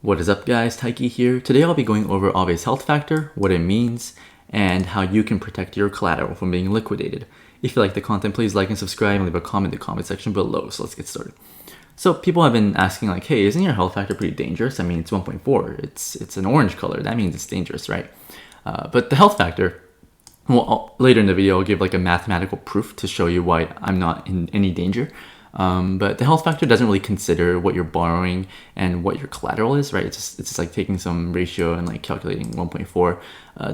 What is up guys, Taiki here. Today I'll be going over AAVE's health factor, what it means, and how you can protect your collateral from being liquidated. If you like the content, please like and subscribe and leave a comment in the comment section below. So let's get started. So people have been asking like, hey, isn't your health factor pretty dangerous? I mean, it's 1.4, it's an orange color. That means it's dangerous, right? But the health factor, well, later in the video, I'll give like a mathematical proof to show you why I'm not in any danger. But the health factor doesn't really consider what you're borrowing and what your collateral is, right? It's just like taking some ratio and like calculating 1.4.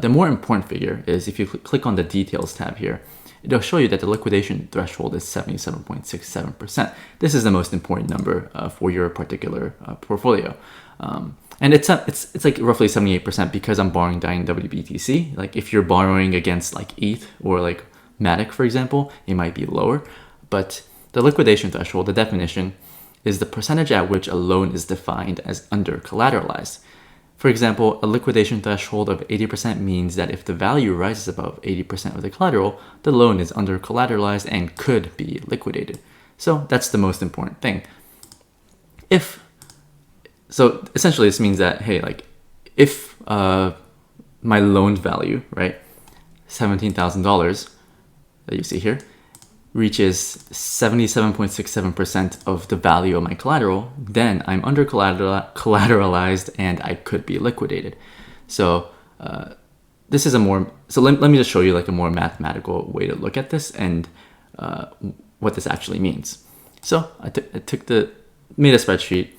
The more important figure is if you click on the details tab here, it'll show you that the liquidation threshold is 77.67%. This is the most important number for your particular portfolio. And it's like roughly 78% because I'm borrowing DAI in WBTC. Like if you're borrowing against like ETH or like Matic, for example, it might be lower. But the liquidation threshold, the definition, is the percentage at which a loan is defined as under collateralized. For example, a liquidation threshold of 80% means that if the value rises above 80% of the collateral, the loan is under collateralized and could be liquidated. So that's the most important thing. So essentially this means that, hey, like if my loan value, right, $17,000 that you see here, reaches 77.67% of the value of my collateral, then I'm under collateralized and I could be liquidated. So this is let me just show you like a more mathematical way to look at this and what this actually means. So I made a spreadsheet,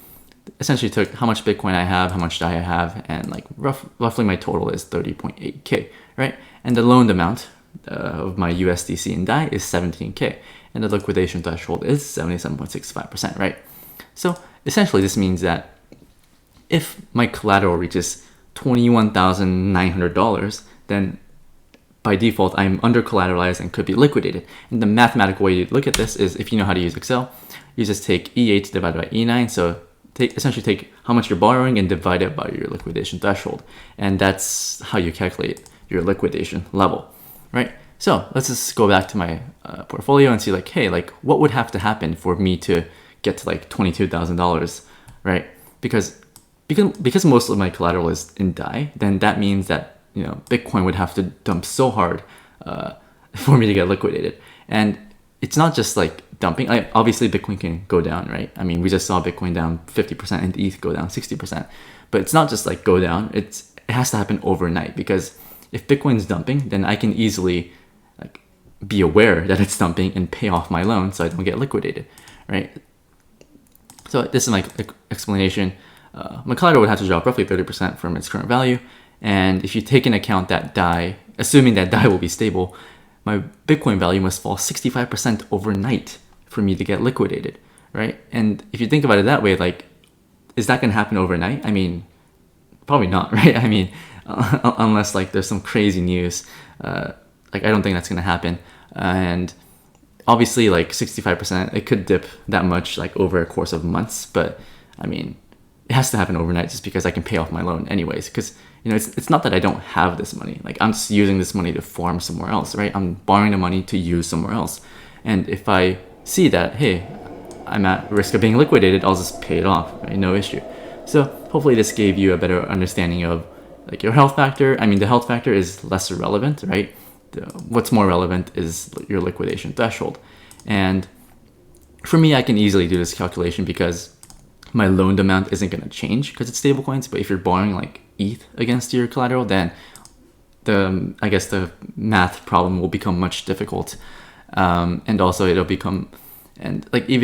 essentially took how much Bitcoin I have, how much DAI I have, and like roughly my total is 30.8K, right? And the loaned amount of my USDC and DAI is 17K, and the liquidation threshold is 77.65%, right? So essentially this means that if my collateral reaches $21,900, then by default I'm under collateralized and could be liquidated. And the mathematical way to look at this is, if you know how to use Excel, you just take E8 divided by E9. So essentially take how much you're borrowing and divide it by your liquidation threshold, and that's how you calculate your liquidation level. Right? So let's just go back to my portfolio and see like, hey, like what would have to happen for me to get to like $22,000, right? Because most of my collateral is in DAI, then that means that, you know, Bitcoin would have to dump so hard for me to get liquidated. And it's not just like dumping. Obviously Bitcoin can go down, right? I mean, we just saw Bitcoin down 50% and ETH go down 60%. But it's not just like go down. It has to happen overnight, because if Bitcoin's dumping, then I can easily like be aware that it's dumping and pay off my loan so I don't get liquidated, right? So this is my explanation. My collateral would have to drop roughly 30% from its current value. And if you take into account that DAI, assuming that DAI will be stable, my Bitcoin value must fall 65% overnight for me to get liquidated, right? And if you think about it that way, like, is that going to happen overnight? I mean, probably not, right? I mean, unless like there's some crazy news, like I don't think that's going to happen. And obviously like 65%, it could dip that much like over a course of months, but I mean, it has to happen overnight just because I can pay off my loan anyways. Because, you know, it's not that I don't have this money. Like I'm just using this money to farm somewhere else, right? I'm borrowing the money to use somewhere else. And if I see that, hey, I'm at risk of being liquidated, I'll just pay it off, right? No issue. So hopefully this gave you a better understanding of like your health factor. I mean, the health factor is less relevant, right? What's more relevant is your liquidation threshold. And for me, I can easily do this calculation because my loaned amount isn't going to change because it's stable coins. But if you're borrowing like ETH against your collateral, then I guess the math problem will become much difficult. And also even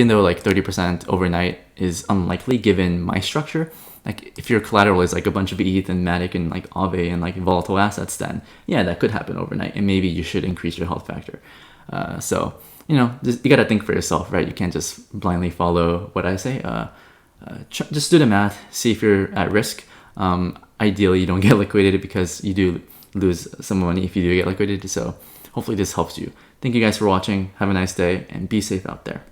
though like 30% overnight is unlikely given my structure, like if your collateral is like a bunch of ETH and Matic and like AAVE and like volatile assets, then yeah, that could happen overnight, and maybe you should increase your health factor. So, you know, you got to think for yourself, right? You can't just blindly follow what I say. Just do the math, see if you're at risk. Ideally, you don't get liquidated because you do lose some money if you do get liquidated. So hopefully this helps you. Thank you guys for watching. Have a nice day and be safe out there.